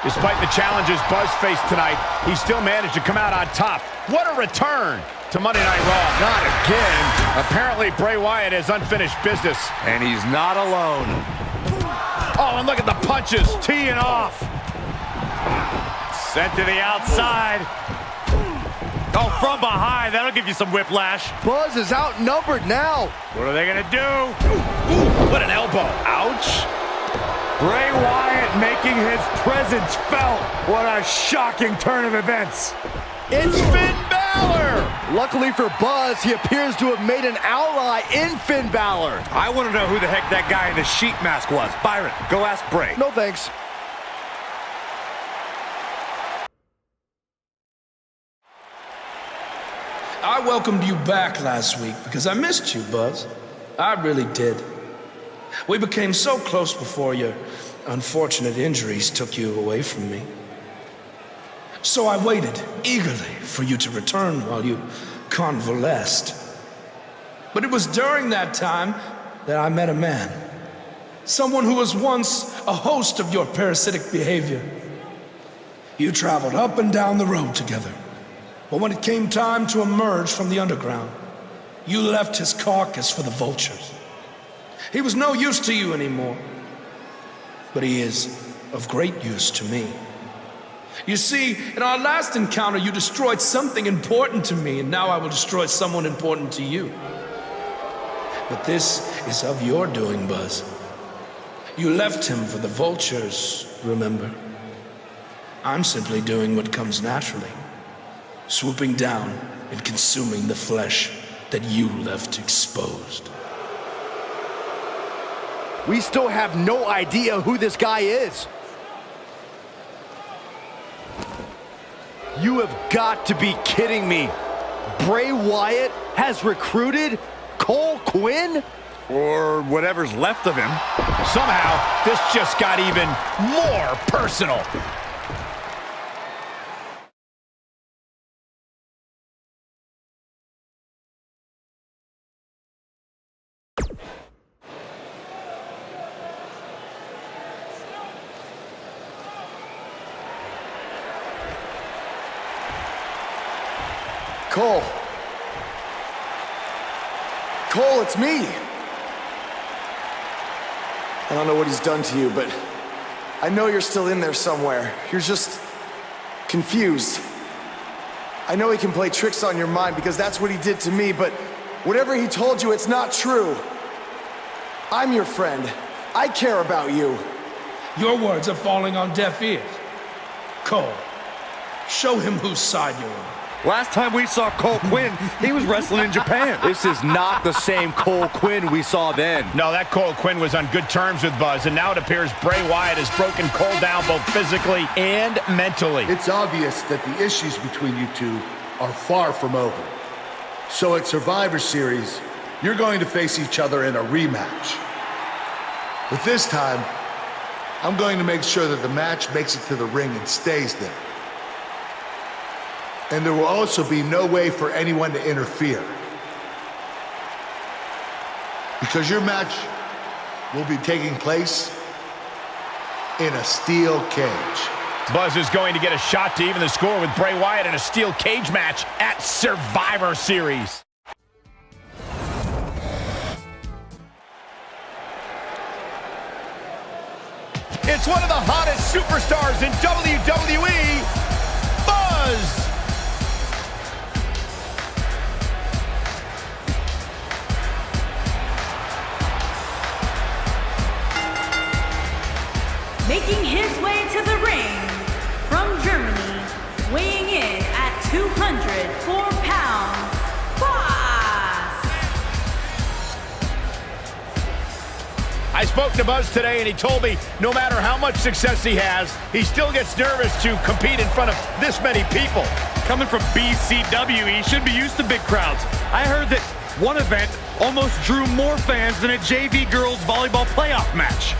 Despite the challenges Buzz faced tonight, he still managed to come out on top. What a return to Monday Night Raw. Not again. Apparently, Bray Wyatt has unfinished business. And he's not alone. Oh, and look at the punches, teeing off. Sent to the outside. Oh, from behind. That'll give you some whiplash. Buzz is outnumbered now. What are they going to do? Ooh, what an elbow. Ouch. Bray Wyatt making his presence felt. What a shocking turn of events. It's Finn Balor. Luckily for Buzz, he appears to have made an ally in Finn Balor. I want to know who the heck that guy in the sheep mask was. Byron, go ask Bray. No thanks. I welcomed you back last week because I missed you, Buzz. I really did. We became so close before your unfortunate injuries took you away from me. So I waited eagerly for you to return while you convalesced. But it was during that time that I met a man. Someone who was once a host of your parasitic behavior. You traveled up and down the road together. But when it came time to emerge from the underground, you left his carcass for the vultures. He was no use to you anymore, but he is of great use to me. You see, in our last encounter, you destroyed something important to me, and now I will destroy someone important to you. But this is of your doing, Buzz. You left him for the vultures, remember? I'm simply doing what comes naturally, swooping down and consuming the flesh that you left exposed. We still have no idea who this guy is. You have got to be kidding me. Bray Wyatt has recruited Cole Quinn? Or whatever's left of him. Somehow, this just got even more personal. Cole. Cole, it's me. I don't know what he's done to you, but I know you're still in there somewhere. You're just confused. I know he can play tricks on your mind because that's what he did to me, but whatever he told you, it's not true. I'm your friend. I care about you. Your words are falling on deaf ears. Cole, show him whose side you're on. Last time we saw Cole Quinn, he was wrestling in Japan. This is not the same Cole Quinn we saw then. No, that Cole Quinn was on good terms with Buzz, and now it appears Bray Wyatt has broken Cole down both physically and mentally. It's obvious that the issues between you two are far from over. So at Survivor Series, you're going to face each other in a rematch. But this time, I'm going to make sure that the match makes it to the ring and stays there. And there will also be no way for anyone to interfere. Because your match will be taking place in a steel cage. Buzz is going to get a shot to even the score with Bray Wyatt in a steel cage match at Survivor Series. It's one of the hottest superstars in WWE, Buzz. Making his way to the ring from Germany, weighing in at 204 pounds, Buzz! I spoke to Buzz today, and he told me no matter how much success he has, he still gets nervous to compete in front of this many people. Coming from BCW, he should be used to big crowds. I heard that one event almost drew more fans than a JV girls volleyball playoff match.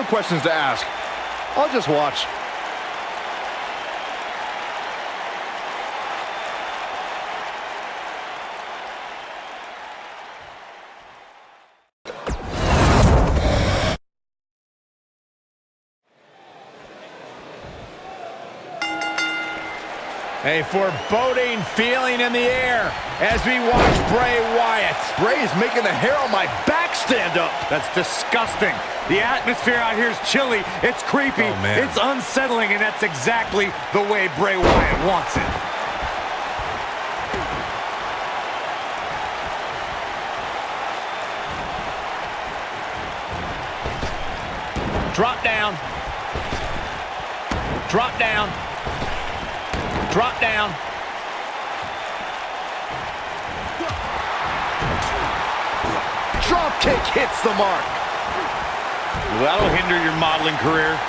Questions to ask. I'll just watch. A foreboding feeling in the air as we watch Bray Wyatt. Bray is making the hair on my back stand up. That's disgusting. The atmosphere out here is chilly. It's creepy. Oh, man. It's unsettling, and that's exactly the way Bray Wyatt wants it. Drop down. Drop down. Drop down. Drop kick hits the mark. That'll hinder your modeling career.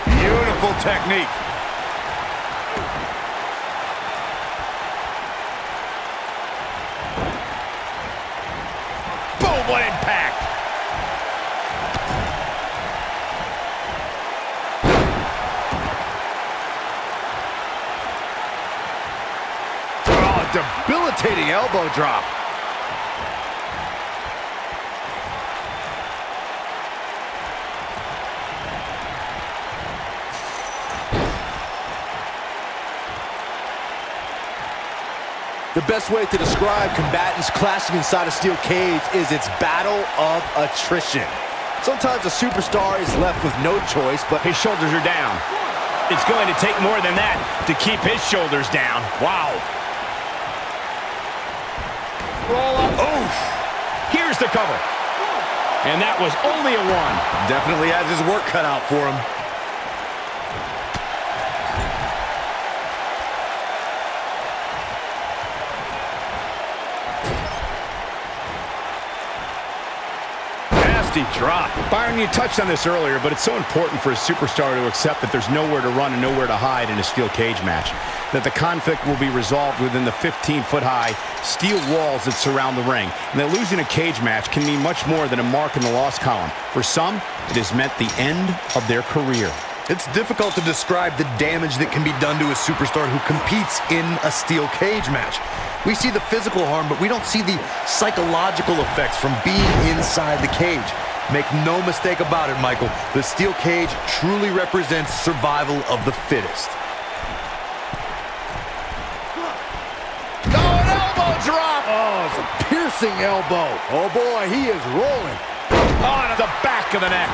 Beautiful technique. Boom, what impact. Oh, debilitating elbow drop. The best way to describe combatants clashing inside a steel cage is its battle of attrition. Sometimes a superstar is left with no choice, but His shoulders are down. It's going to take more than that to keep his shoulders down. Wow. Roll up. Oof. Here's the cover. And that was only a one. definitely has his work cut out for him. Drop. Byron, you touched on this earlier, but it's so important for a superstar to accept that there's nowhere to run and nowhere to hide in a steel cage match. That the conflict will be resolved within the 15-foot-high steel walls that surround the ring. And that losing a cage match can mean much more than a mark in the loss column. For some, it has meant the end of their career. It's difficult to describe the damage that can be done to a superstar who competes in a steel cage match. We see the physical harm, but we don't see the psychological effects from being inside the cage. Make no mistake about it, Michael. The steel cage truly represents survival of the fittest. Oh, an elbow drop! Oh, it's a Bouncing elbow. Oh boy, he is rolling. On the back of the neck.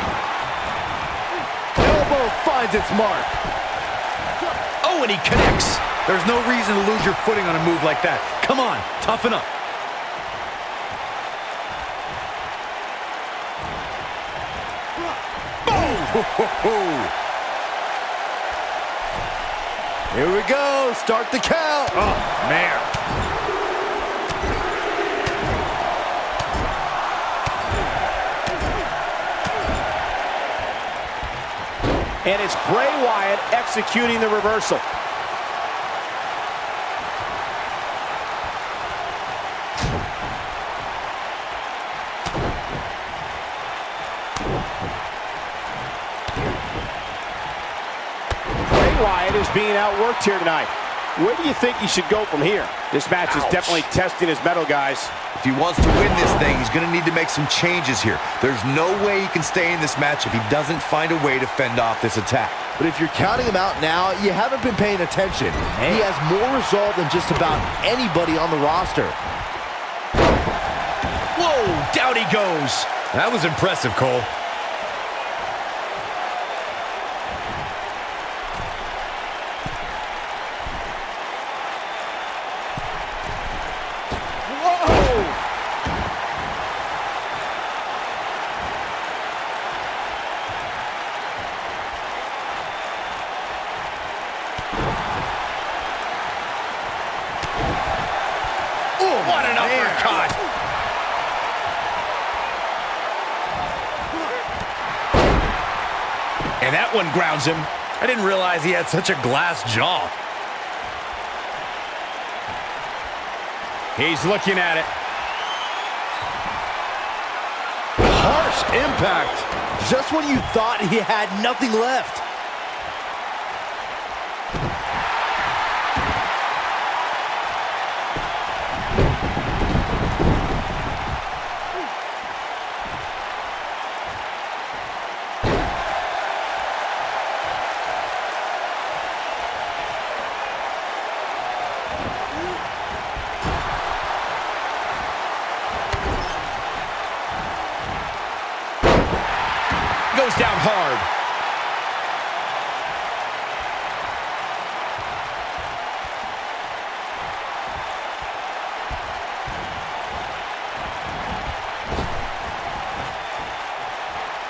Elbow finds its mark. Oh, and he connects. There's no reason to lose your footing on a move like that. Come on, toughen up. Here we go. Start the count. Oh, man. And it's Bray Wyatt executing the reversal. Wyatt is being outworked here tonight. Where do you think he should go from here? This match is definitely testing his mettle, guys. If he wants to win this thing, he's going to need to make some changes here. There's no way he can stay in this match if he doesn't find a way to fend off this attack. But if you're counting him out now, you haven't been paying attention. He has more resolve than just about anybody on the roster. Whoa, down he goes. That was impressive, Cole. What an uppercut! And that one grounds him. I didn't realize he had such a glass jaw. He's looking at it. Harsh impact. Just when you thought he had nothing left. Goes down hard.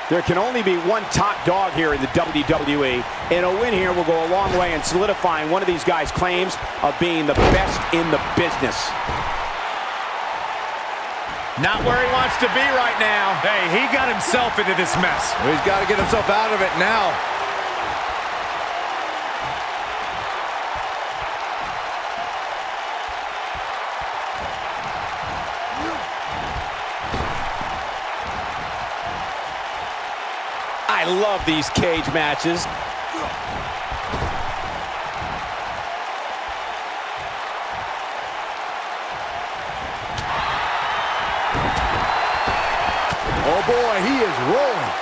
There can only be one top dog here in the WWE, and a win here will go a long way in solidifying one of these guys' claims of being the best in the business. Not where he wants to be right now. Hey, he got himself into this mess. He's got to get himself out of it now. I love these cage matches. Oh boy, he is rolling.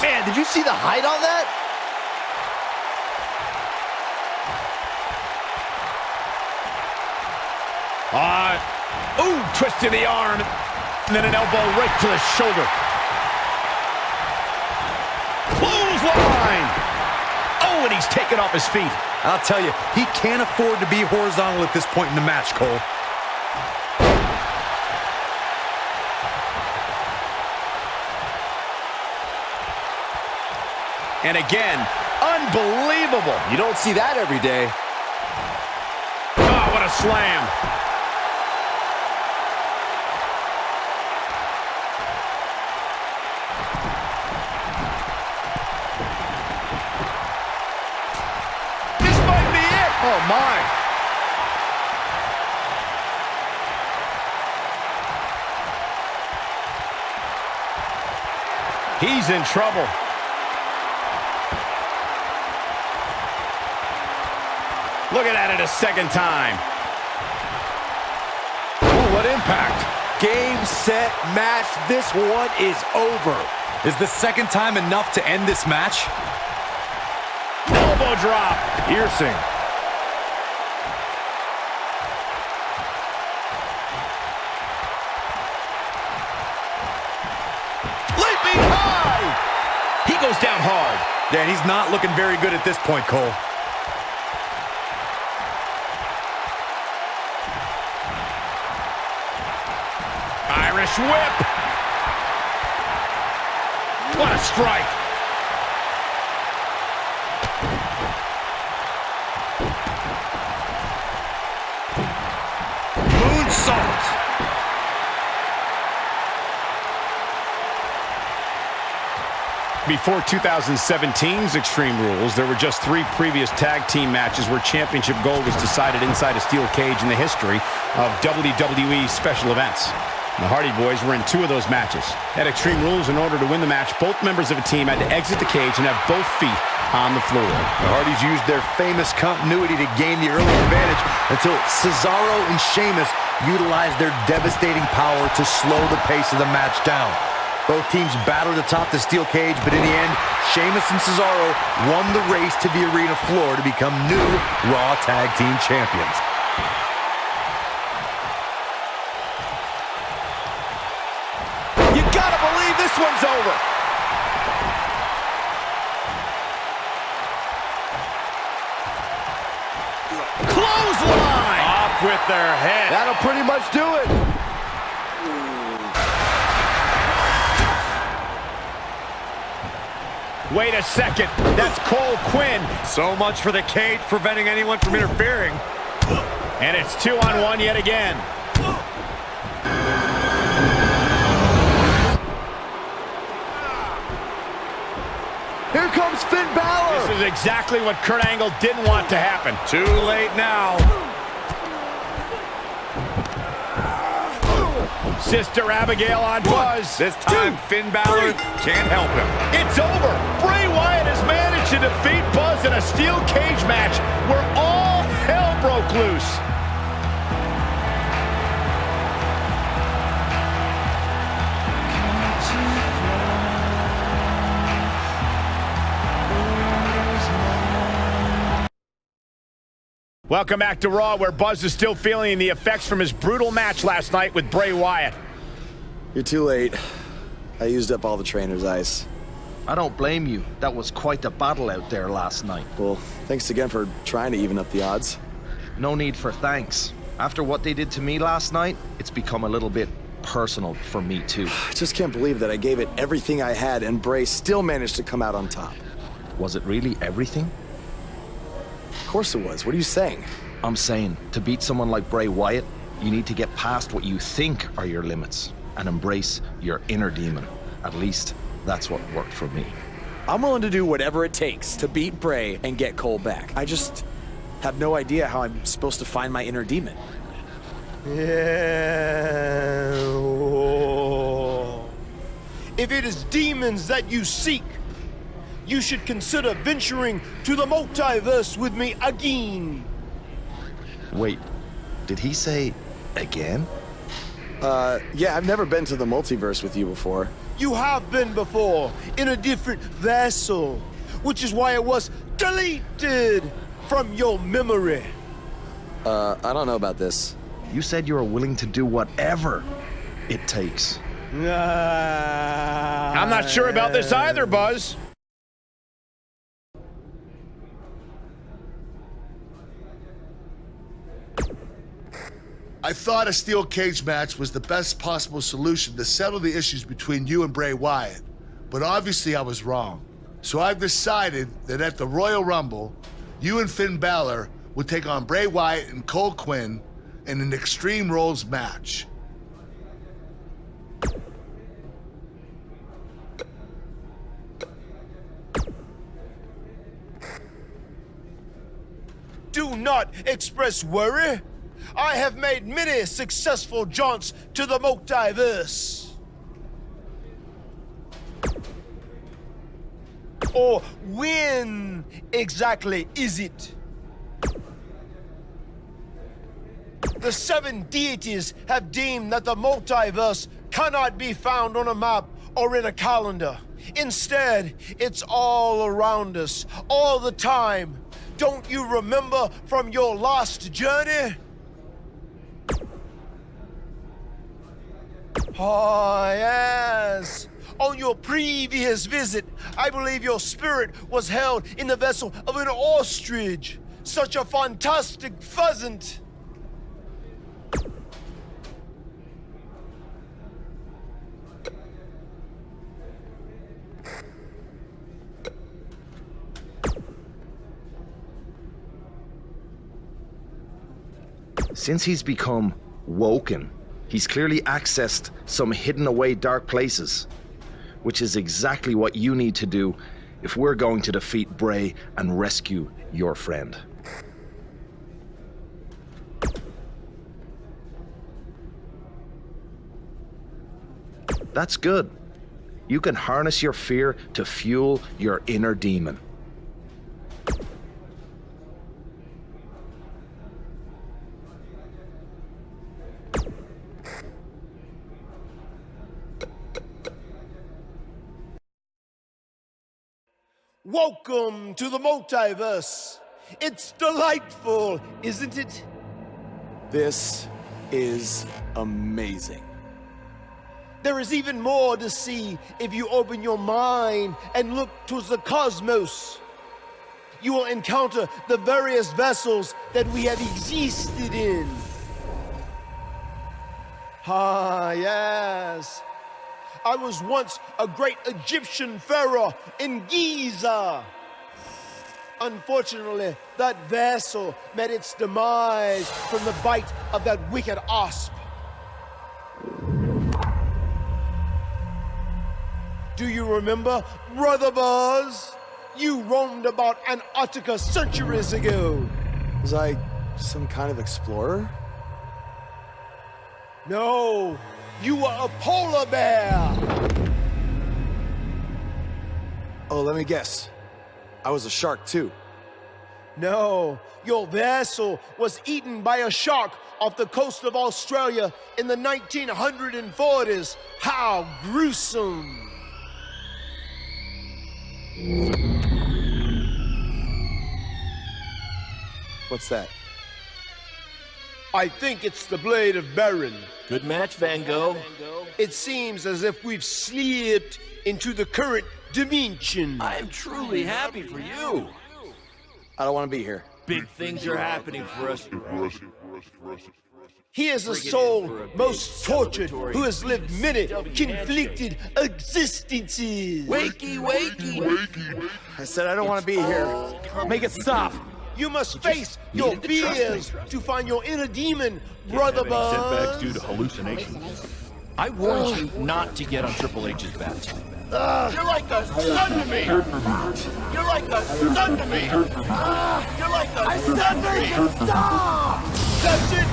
Man, did you see the height on that? Ooh, twist to the arm. And then an elbow right to the shoulder. Clothesline. Oh, and he's taken off his feet. I'll tell you, he can't afford to be horizontal at this point in the match, Cole. And again, unbelievable. You don't see that every day. Oh, what a slam. This might be it. Oh, my. He's in trouble. Looking at it a second time. Ooh, what impact. Game, set, match. This one is over. Is the second time enough to end this match? Elbow drop. Piercing. Leaping high. He goes down hard. Yeah, he's not looking very good at this point, Cole. Irish whip. What a strike. Moonsault. Before 2017's Extreme Rules, there were just 3 previous tag team matches where championship gold was decided inside a steel cage in the history of WWE special events. The Hardy Boys were in 2 of those matches. At Extreme Rules, in order to win the match, both members of a team had to exit the cage and have both feet on the floor. The Hardys used their famous continuity to gain the early advantage until Cesaro and Sheamus utilized their devastating power to slow the pace of the match down. Both teams battled atop the steel cage, but in the end, Sheamus and Cesaro won the race to the arena floor to become new Raw Tag Team Champions. You gotta believe this one's over. Clothesline! Off with their head. That'll pretty much do it. Wait a second. That's Cole Quinn. So much for the cage preventing anyone from interfering. And it's 2-on-1 yet again. Here comes Finn Balor. This is exactly what Kurt Angle didn't want to happen. Too late now. Sister Abigail on Buzz. This time, Finn Balor can't help him. It's over. Bray Wyatt has managed to defeat Buzz in a steel cage match where all hell broke loose. Welcome back to Raw, where Buzz is still feeling the effects from his brutal match last night with Bray Wyatt. You're too late. I used up all the trainer's ice. I don't blame you. That was quite a battle out there last night. Well, thanks again for trying to even up the odds. No need for thanks. After what they did to me last night, it's become a little bit personal for me too. I just can't believe that I gave it everything I had and Bray still managed to come out on top. Was it really everything? Of course it was. What are you saying? I'm saying, to beat someone like Bray Wyatt, you need to get past what you think are your limits and embrace your inner demon. At least, that's what worked for me. I'm willing to do whatever it takes to beat Bray and get Cole back. I just have no idea how I'm supposed to find my inner demon. Yeah. If it is demons that you seek, you should consider venturing to the multiverse with me again. Wait, did he say again? Yeah, I've never been to the multiverse with you before. You have been before, in a different vessel, which is why it was deleted from your memory. I don't know about this. You said you were willing to do whatever it takes. I'm not sure about this either, Buzz. I thought a steel cage match was the best possible solution to settle the issues between you and Bray Wyatt, but obviously I was wrong. So I've decided that at the Royal Rumble, you and Finn Balor will take on Bray Wyatt and Cole Quinn in an Extreme Rules match. Do not express worry. I have made many successful jaunts to the multiverse. Or when exactly is it? The 7 deities have deemed that the multiverse cannot be found on a map or in a calendar. Instead, it's all around us, all the time. Don't you remember from your last journey? Oh, yes. On your previous visit, I believe your spirit was held in the vessel of an ostrich. Such a fantastic pheasant. Since he's become woken, he's clearly accessed some hidden away dark places, which is exactly what you need to do if we're going to defeat Bray and rescue your friend. That's good. You can harness your fear to fuel your inner demon. Welcome to the multiverse. It's delightful, isn't it? This is amazing. There is even more to see if you open your mind and look towards the cosmos. You will encounter the various vessels that we have existed in. Ah, yes. I was once a great Egyptian pharaoh in Giza. Unfortunately, that vessel met its demise from the bite of that wicked asp. Do you remember, Brother Buzz? You roamed about Antarctica centuries ago. Was I some kind of explorer? No, you were a polar bear. Oh, let me guess. I was a shark too. No, your vessel was eaten by a shark off the coast of Australia in the 1940s. How gruesome. What's that? I think it's the blade of Baron. Good match, Van Gogh. It seems as if we've slipped into the current dimension. I am truly happy for you. I don't want to be here. Big things are happening for us. He is a soul most tortured who has lived many conflicted existences. Wakey, wakey. I said I don't want to be here. Make it stop. You must face your fears to find your inner demon, Brother Buzz. Setbacks due to hallucinations. I warned you not to get on Triple H's bat. You're like a son to me. You're like a son to me. You're like a son to me. Stop! That's it!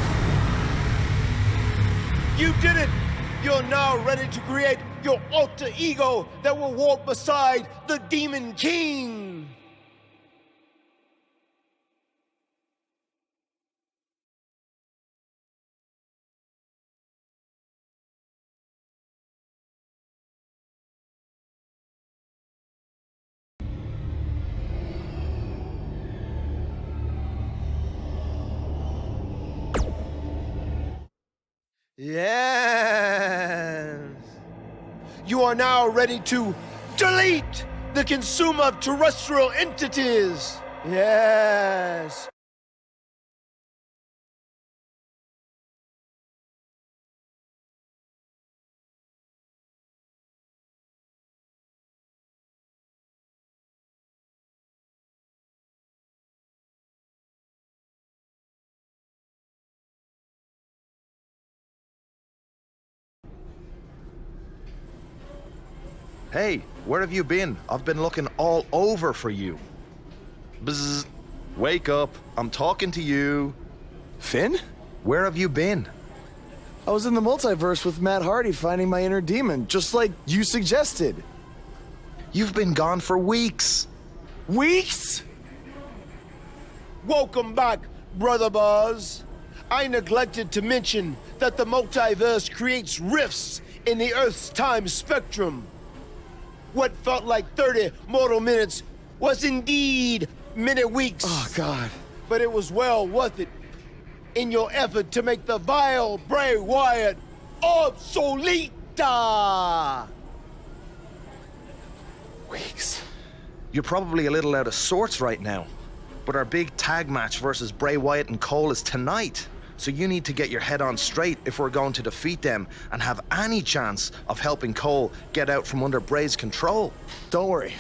You did it! You're now ready to create your alter ego that will walk beside the Demon King. Yes. You are now ready to delete the consumer of terrestrial entities. Yes. Hey, where have you been? I've been looking all over for you. Bzzz. Wake up. I'm talking to you. Finn? Where have you been? I was in the multiverse with Matt Hardy finding my inner demon, just like you suggested. You've been gone for weeks. Weeks? Welcome back, Brother Buzz. I neglected to mention that the multiverse creates rifts in the Earth's time spectrum. What felt like 30 mortal minutes was indeed many weeks. Oh, God. But it was well worth it in your effort to make the vile Bray Wyatt obsolete. Weeks. You're probably a little out of sorts right now, but our big tag match versus Bray Wyatt and Cole is tonight. So you need to get your head on straight if we're going to defeat them and have any chance of helping Cole get out from under Bray's control. Don't worry,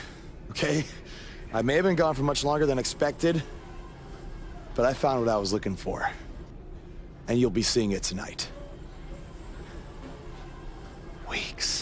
okay? I may have been gone for much longer than expected, but I found what I was looking for. And you'll be seeing it tonight. Weeks.